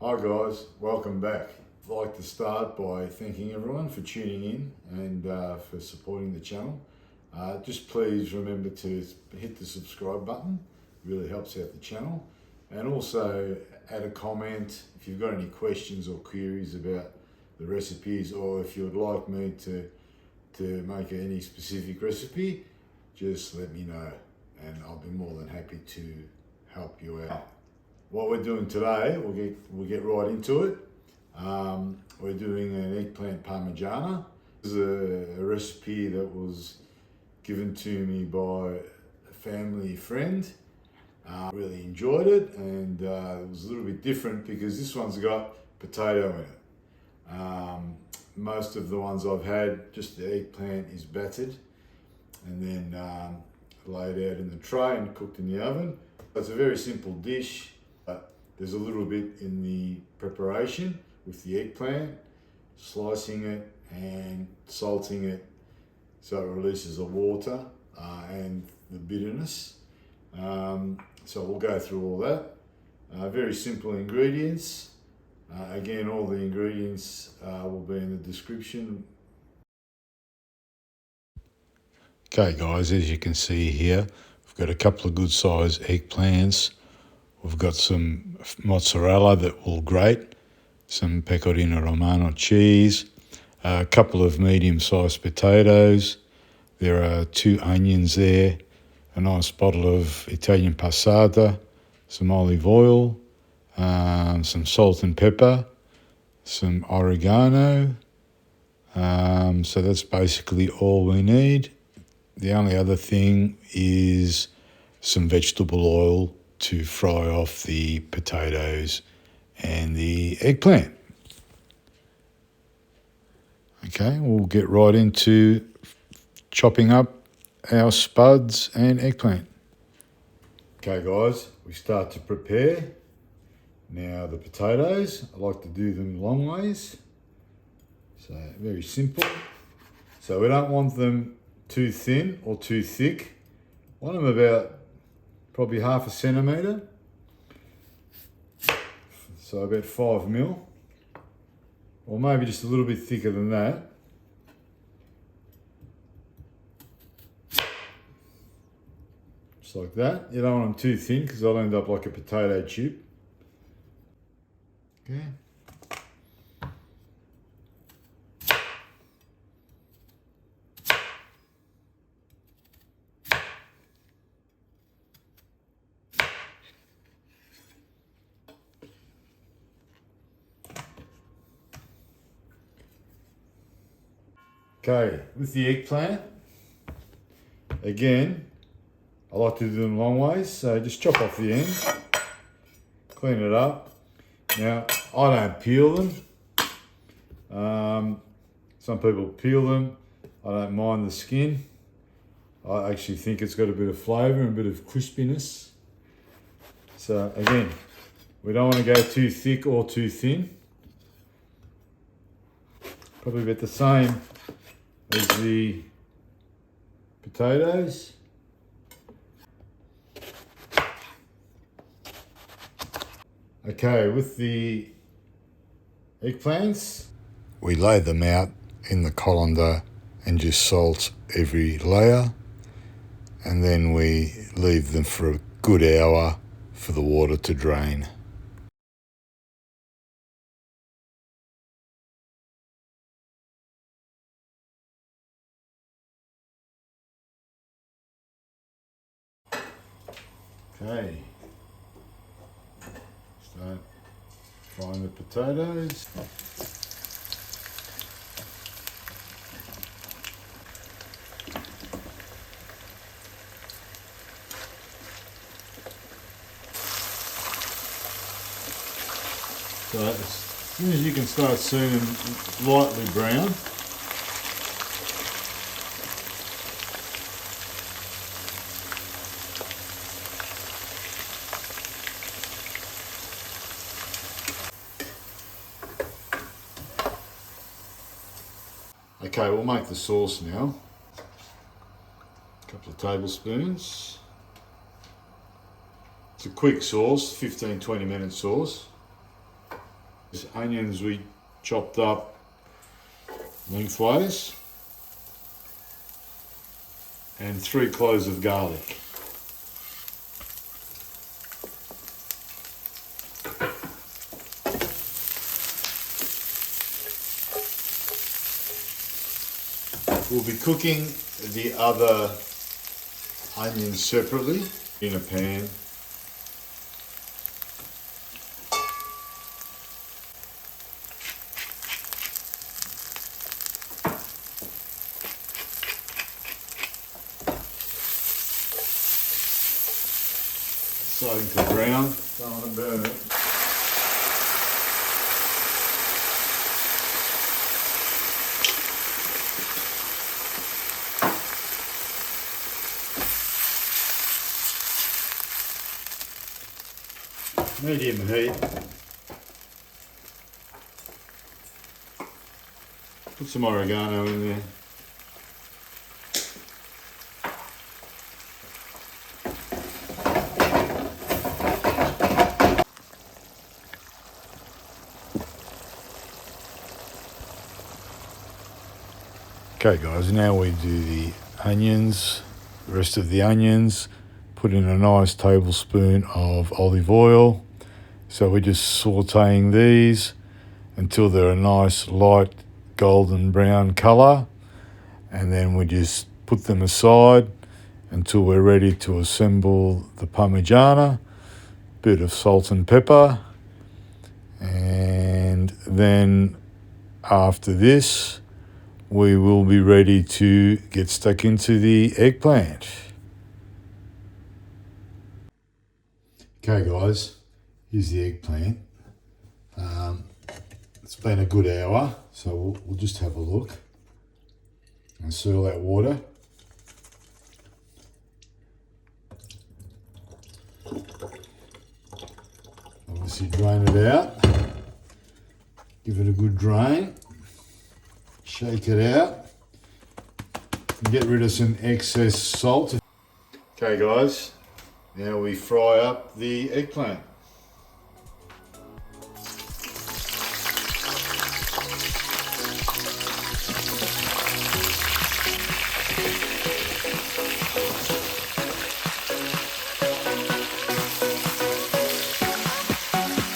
Hi guys, welcome back. I'd like to start by thanking everyone for tuning in and for supporting the channel. Just please remember to hit the subscribe button, it really helps out the channel. And also add a comment if you've got any questions or queries about the recipes, or if you would like me to make any specific recipe, just let me know and I'll be more than happy to help you out. What we're doing today, we'll get right into it. We're doing an eggplant parmigiana. This is a recipe that was given to me by a family friend. Really enjoyed it, and it was a little bit different because this one's got potato in it. Most of the ones I've had, just the eggplant is battered and then laid out in the tray and cooked in the oven. It's a very simple dish. There's a little bit in the preparation with the eggplant, slicing it and salting it so it releases the water and the bitterness. So we'll go through all that. Very simple ingredients. Again, all the ingredients will be in the description. Okay guys, as you can see here, we've got a couple of good sized eggplants. We've got some mozzarella that will grate, some Pecorino Romano cheese, a couple of medium-sized potatoes. There are 2 onions there, a nice bottle of Italian Passata, some olive oil, some salt and pepper, some oregano. So that's basically all we need. The only other thing is some vegetable oil to fry off the potatoes and the eggplant. Okay, we'll get right into chopping up our spuds and eggplant. Okay guys, we start to prepare. Now the potatoes, I like to do them long ways. So very simple. So we don't want them too thin or too thick. I want them about probably 1/2 centimetre. So about 5 mil. Or maybe just a little bit thicker than that. Just like that. You don't want them too thin because they'll end up like a potato chip. Okay. Okay, with the eggplant, again, I like to do them long ways, so just chop off the end, clean it up. Now, I don't peel them. Some people peel them. I don't mind the skin. I actually think it's got a bit of flavour and a bit of crispiness. So again, we don't want to go too thick or too thin. Probably about the same as the potatoes. Okay, with the eggplants, we lay them out in the colander and just salt every layer, and then we leave them for a good hour for the water to drain. Okay, start frying the potatoes. So as soon as you can start seeing them lightly brown, okay, we'll make the sauce now. A couple of tablespoons. It's a quick sauce, 15-20 minute sauce. These onions we chopped up lengthways, and 3 cloves of garlic. We'll be cooking the other onions separately in a pan. Starting to brown, don't want to burn it. Medium heat. Put some oregano in there. Okay guys, now we do the onions, the rest of the onions. Put in a nice tablespoon of olive oil. So we're just sauteing these until they're a nice light golden brown colour, and then we just put them aside until we're ready to assemble the Parmigiana. Bit of salt and pepper, and then after this we will be ready to get stuck into the eggplant. Okay guys, here's the eggplant. It's been a good hour, so we'll just have a look and see all that water. Obviously drain it out, give it a good drain, shake it out, and get rid of some excess salt. Okay guys, now we fry up the eggplant.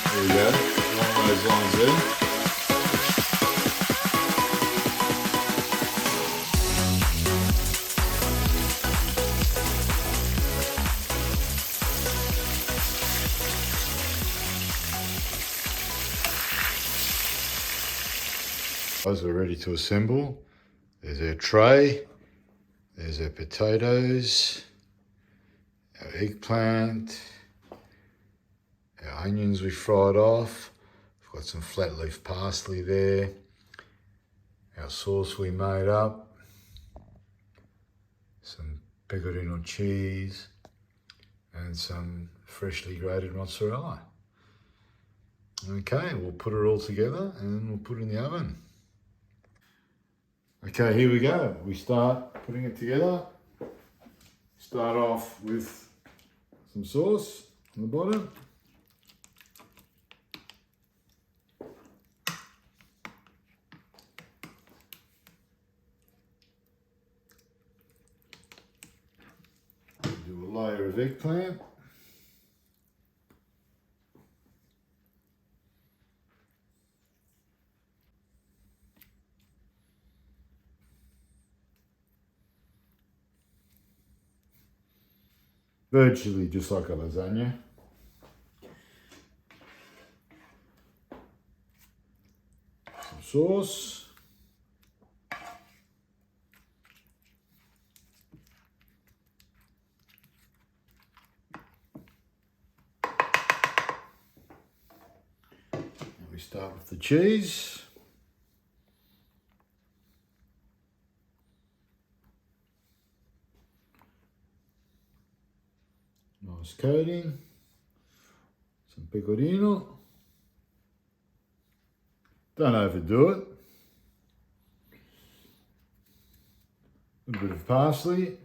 There we go, along those lines there. Guys, we're ready to assemble. There's our tray, there's our potatoes, our eggplant, our onions we fried off. We've got some flat leaf parsley there, our sauce we made up, some Pecorino cheese, and some freshly grated mozzarella. Okay, we'll put it all together and we'll put it in the oven. Okay, here we go. We start putting it together. Start off with some sauce on the bottom. Do a layer of eggplant. Virtually just like a lasagna. Some sauce. And we start with the cheese. Nice coating, some pecorino. Don't overdo it. A little bit of parsley.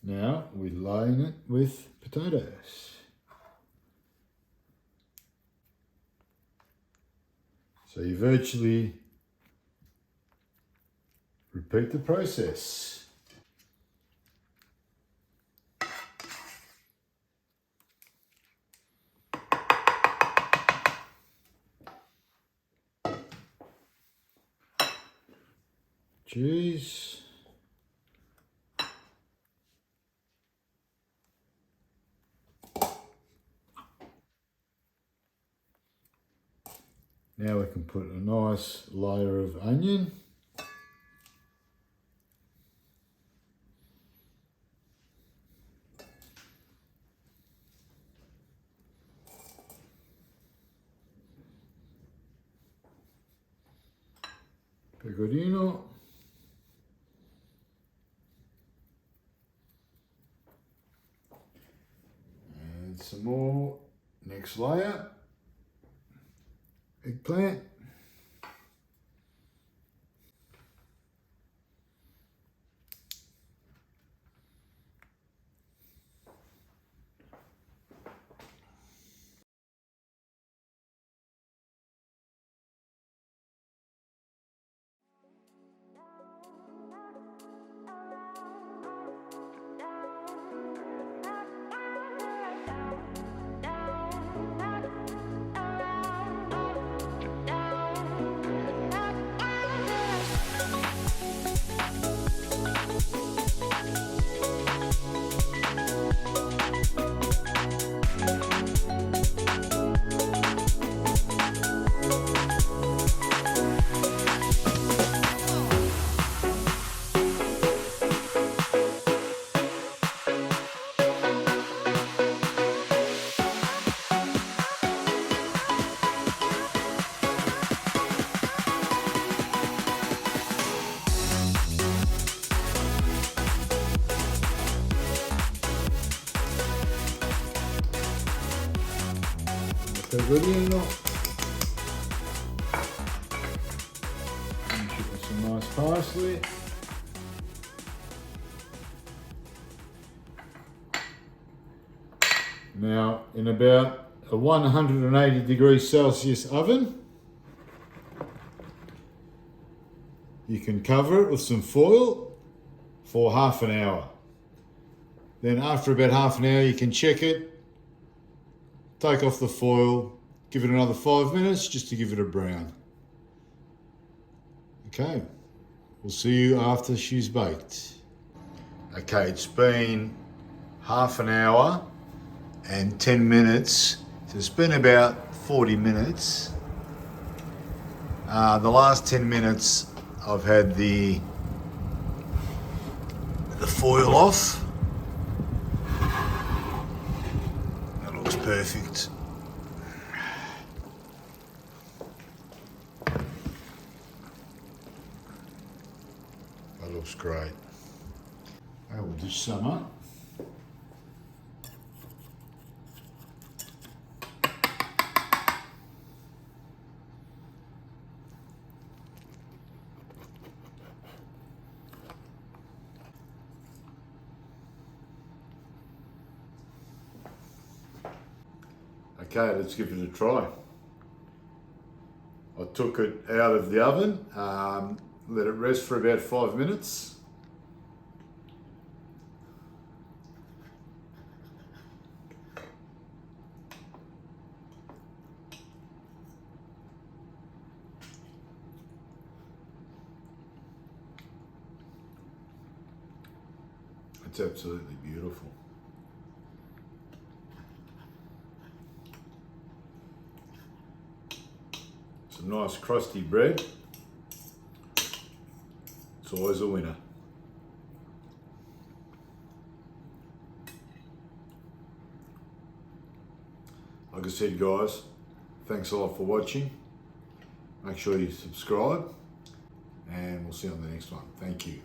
Now we line it with potatoes. So you virtually repeat the process. Cheese. Now we can put a nice layer of onion. Pecorino. And some more. Next layer. Eggplant. Pecorino. And with some nice parsley. Now, in about a 180 degrees Celsius oven, you can cover it with some foil for half an hour. Then after about half an hour, you can check it, take off the foil, give it another 5 minutes just to give it a brown. Okay, we'll see you after she's baked. Okay, it's been half an hour and 10 minutes. So it's been about 40 minutes. The last 10 minutes I've had the foil off. That looks perfect. That looks great. I will dish some up. Okay, let's give it a try. I took it out of the oven, let it rest for about 5 minutes. It's absolutely beautiful. Some nice crusty bread. It's always a winner. Like I said, guys, thanks a lot for watching. Make sure you subscribe and we'll see you on the next one. Thank you.